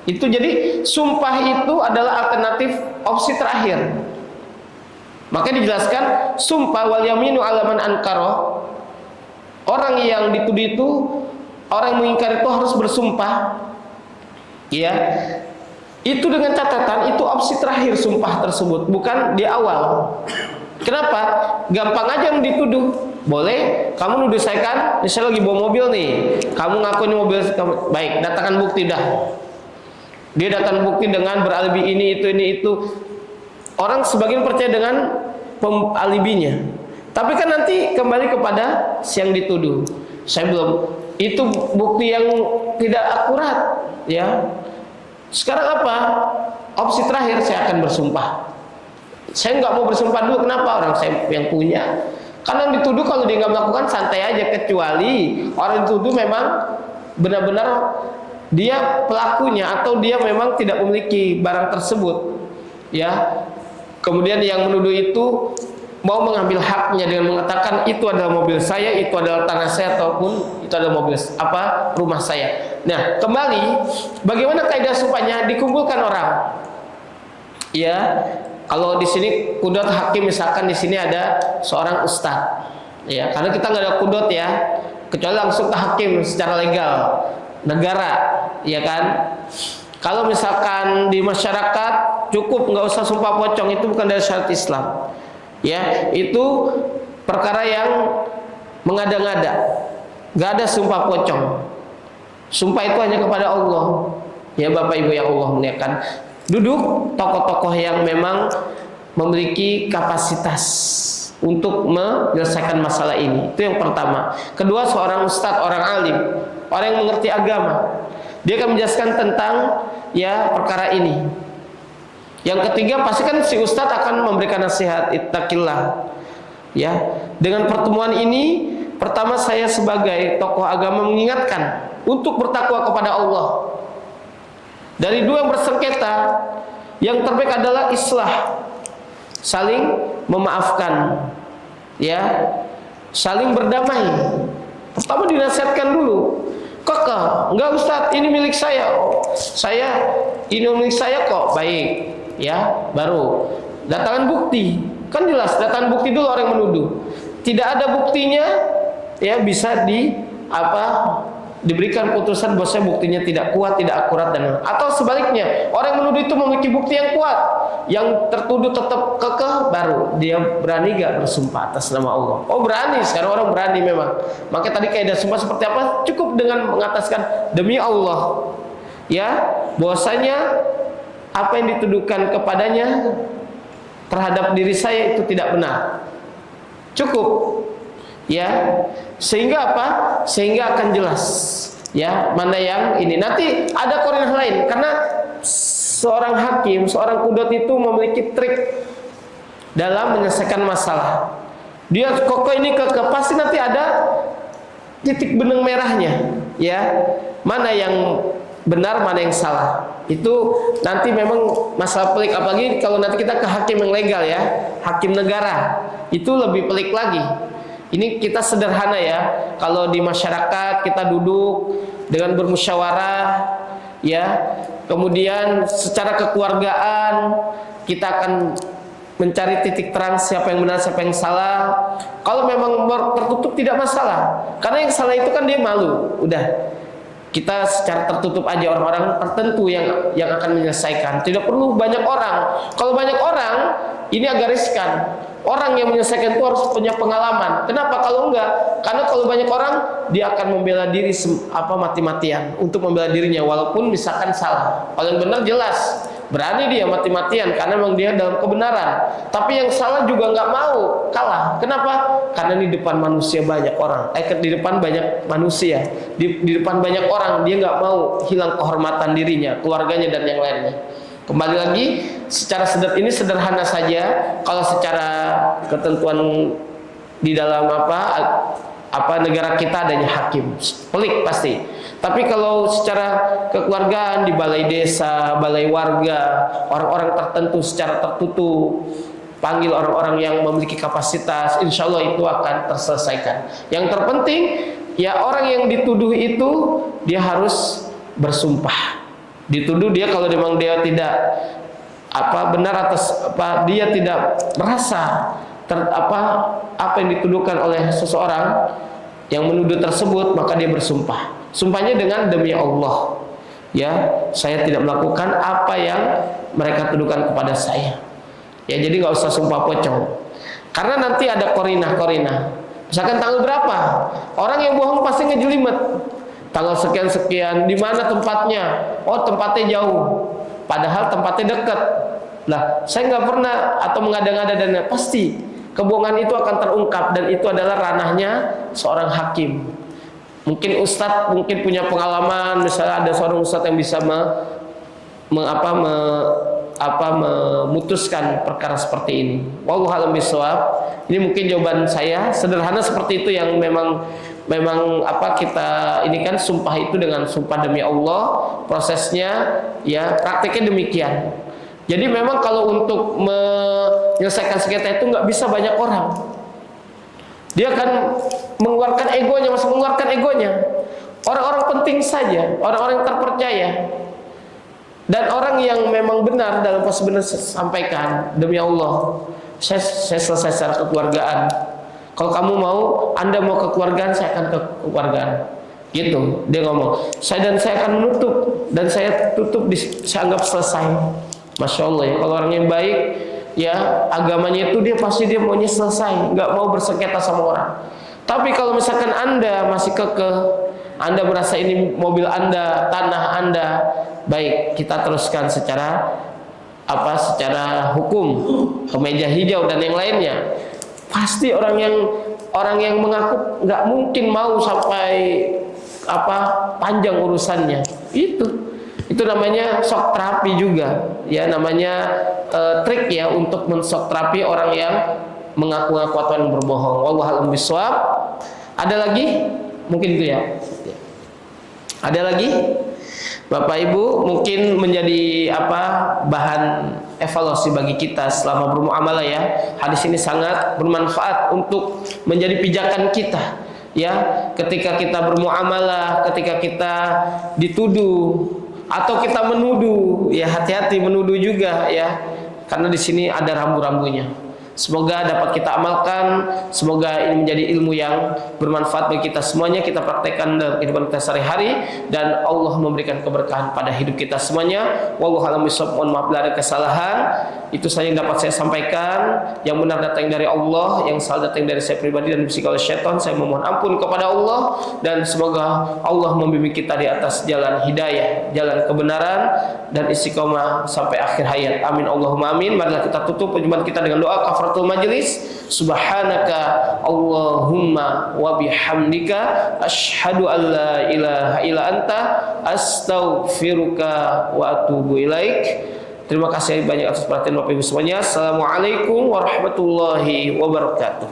Itu jadi sumpah itu adalah alternatif opsi terakhir. Maka dijelaskan sumpah wal yaminu ala man ankara. Orang yang dituduh itu, orang yang mengingkari itu harus bersumpah. Ya, itu dengan catatan itu opsi terakhir sumpah tersebut, bukan di awal. Kenapa? Gampang aja yang dituduh. Boleh, kamu nuduh saya kan, misalnya lagi bawa mobil nih, kamu ngaku ini mobil kamu, baik, datangkan bukti dah. Dia datang bukti dengan beralibi ini itu. Orang sebagian percaya dengan alibinya. Tapi kan nanti kembali kepada si yang dituduh. Saya belum, itu bukti yang tidak akurat, ya. Sekarang apa? Opsi terakhir, saya akan bersumpah. Saya nggak mau bersumpah dulu, kenapa? Orang saya yang punya. Karena yang dituduh kalau dia nggak melakukan santai aja, kecuali orang dituduh memang benar-benar dia pelakunya atau dia memang tidak memiliki barang tersebut, ya. Kemudian yang menuduh itu mau mengambil haknya dengan mengatakan itu adalah mobil saya, itu adalah tanah saya, ataupun itu adalah mobil apa rumah saya. Nah, kembali bagaimana kaidah sumpahnya? Dikumpulkan orang. Ya, kalau di sini kudot hakim, misalkan di sini ada seorang ustadz. Ya, karena kita nggak ada kudot ya, kecuali langsung ke hakim secara legal. negara, ya kan? Kalau misalkan di masyarakat cukup nggak usah sumpah pocong, itu bukan dari syariat Islam. Ya, itu perkara yang mengada-ngada. Nggak ada sumpah pocong. Sumpah itu hanya kepada Allah. Ya Bapak Ibu yang Allah muliakan. Duduk tokoh-tokoh yang memang memiliki kapasitas untuk menyelesaikan masalah ini. Itu yang pertama. Kedua, seorang ustadz, orang alim, orang yang mengerti agama. Dia akan menjelaskan tentang ya perkara ini. Yang ketiga, pasti kan si ustadz akan memberikan nasihat, ittaqillah. Ya, dengan pertemuan ini, pertama saya sebagai tokoh agama mengingatkan untuk bertakwa kepada Allah. Dari dua yang bersengketa, yang terbaik adalah islah, saling memaafkan, ya, saling berdamai. Pertama dinasihatkan dulu. Kakak, enggak Ustadz, ini milik saya. Oh, ini milik saya kok. Baik, ya, baru datangkan bukti. Kan jelas, datangkan bukti dulu orang yang menuduh. Tidak ada buktinya, ya bisa diberikan putusan bahwasanya buktinya tidak kuat, tidak akurat, dan atau sebaliknya, orang yang menuduh itu memiliki bukti yang kuat, yang tertuduh tetap kekeh, baru dia berani gak bersumpah atas nama Allah. Oh berani, sekarang orang berani memang. Maka tadi kaidah sumpah seperti apa? Cukup dengan mengataskan demi Allah, ya, bahwasanya apa yang dituduhkan kepadanya terhadap diri saya itu tidak benar. Cukup, ya, sehingga apa? Sehingga akan jelas, ya, mana yang ini. Nanti ada korinah lain, karena seorang hakim, seorang kudot itu memiliki trik dalam menyelesaikan masalah. Dia kokoh ini pasti nanti ada titik benang merahnya, ya, mana yang benar, mana yang salah. Itu nanti memang masalah pelik, apalagi kalau nanti kita ke hakim yang legal, ya, hakim negara, itu lebih pelik lagi. Ini kita sederhana, ya, kalau di masyarakat kita duduk dengan bermusyawarah, ya, kemudian secara kekeluargaan kita akan mencari titik terang siapa yang benar, siapa yang salah. Kalau memang tertutup tidak masalah, karena yang salah itu kan dia malu, udah. Kita secara tertutup aja, orang-orang tertentu yang akan menyelesaikan. Tidak perlu banyak orang. Kalau banyak orang, ini agak riskan. Orang yang menyelesaikan itu harus punya pengalaman. Kenapa? Kalau enggak, karena kalau banyak orang, dia akan membela diri mati-matian untuk membela dirinya, walaupun misalkan salah. Kalau yang benar jelas, berani dia mati-matian karena memang dia dalam kebenaran. Tapi yang salah juga nggak mau kalah. Kenapa? Karena di depan manusia banyak orang. Di depan banyak manusia, di depan banyak orang, dia nggak mau hilang kehormatan dirinya, keluarganya, dan yang lainnya. Kembali lagi, secara ini sederhana saja. Kalau secara ketentuan di dalam negara kita adanya hakim, pelik pasti. Tapi kalau secara kekeluargaan di balai desa, balai warga, orang-orang tertentu secara tertutup, panggil orang-orang yang memiliki kapasitas, insya Allah itu akan terselesaikan. Yang terpenting, ya, orang yang dituduh itu dia harus bersumpah. Dituduh dia, kalau memang dia tidak benar atas dia tidak merasa apa yang dituduhkan oleh seseorang yang menuduh tersebut, maka dia bersumpah. Sumpahnya dengan demi Allah, ya, saya tidak melakukan apa yang mereka tuduhkan kepada saya. Ya, jadi nggak usah sumpah pocong, karena nanti ada korinah. Misalkan tanggal berapa, orang yang bohong pasti ngejelimet. Tanggal sekian-sekian, di mana tempatnya? Oh, tempatnya jauh, padahal tempatnya dekat. Lah, saya nggak pernah atau mengada-ngada, dan pasti kebohongan itu akan terungkap, dan itu adalah ranahnya seorang hakim. Mungkin ustadz punya pengalaman, misalnya ada seorang ustadz yang bisa memutuskan perkara seperti ini. Wallahu a'lam bishawab. Ini mungkin jawaban saya, sederhana seperti itu, yang memang kita ini kan sumpah itu dengan sumpah demi Allah, prosesnya, ya, praktiknya demikian. Jadi memang kalau untuk menyelesaikan sengketa itu nggak bisa banyak orang. Dia akan mengeluarkan egonya, Orang-orang penting saja, orang-orang yang terpercaya, dan orang yang memang benar dalam proses benar sampaikan demi Allah. Saya selesai secara kekeluargaan. Kalau kamu mau, Anda mau kekeluargaan, saya akan kekeluargaan. Gitu, dia ngomong, saya akan menutup, dan saya tutup, saya anggap selesai. Masya Allah ya, kalau orang yang baik ya agamanya itu dia pasti dia maunya selesai, nggak mau bersengketa sama orang. Tapi kalau misalkan Anda masih kekeh, Anda merasa ini mobil Anda, tanah Anda, baik, kita teruskan secara hukum, kemeja hijau dan yang lainnya. Pasti orang yang mengaku nggak mungkin mau sampai panjang urusannya. Itu namanya shock terapi juga, ya, namanya trik ya untuk menshock terapi orang yang mengaku-ngaku atau yang berbohong. Wallahu a'lam bishawab. Ada lagi? Mungkin itu ya. Ada lagi? Bapak Ibu, mungkin menjadi bahan evaluasi bagi kita selama bermuamalah ya. Hadis ini sangat bermanfaat untuk menjadi pijakan kita ya, ketika kita bermuamalah, ketika kita dituduh atau kita menuduh, ya hati-hati menuduh juga ya, karena di sini ada rambu-rambunya. Semoga dapat kita amalkan, semoga ini menjadi ilmu yang bermanfaat bagi kita semuanya, kita praktekkan dalam kehidupan kita sehari-hari, dan Allah memberikan keberkahan pada hidup kita semuanya. Wallahu a'lam bishawab. Mohon maaf bila ada kesalahan. Itu saja yang dapat saya sampaikan. Yang benar datang dari Allah, yang salah datang dari saya pribadi dan dibisikkan oleh syaitan. Saya memohon ampun kepada Allah, dan semoga Allah membimbing kita di atas jalan hidayah, jalan kebenaran dan istiqomah sampai akhir hayat. Amin Allahumma amin. Marilah kita tutup perjumpaan kita dengan doa kafaratul majlis. Subhanaka Allahumma wa bihamdika asyhadu an la ilaha illa anta astaghfiruka wa atubu ilaik. Terima kasih banyak atas perhatian Bapak Ibu semuanya. Assalamualaikum warahmatullahi wabarakatuh.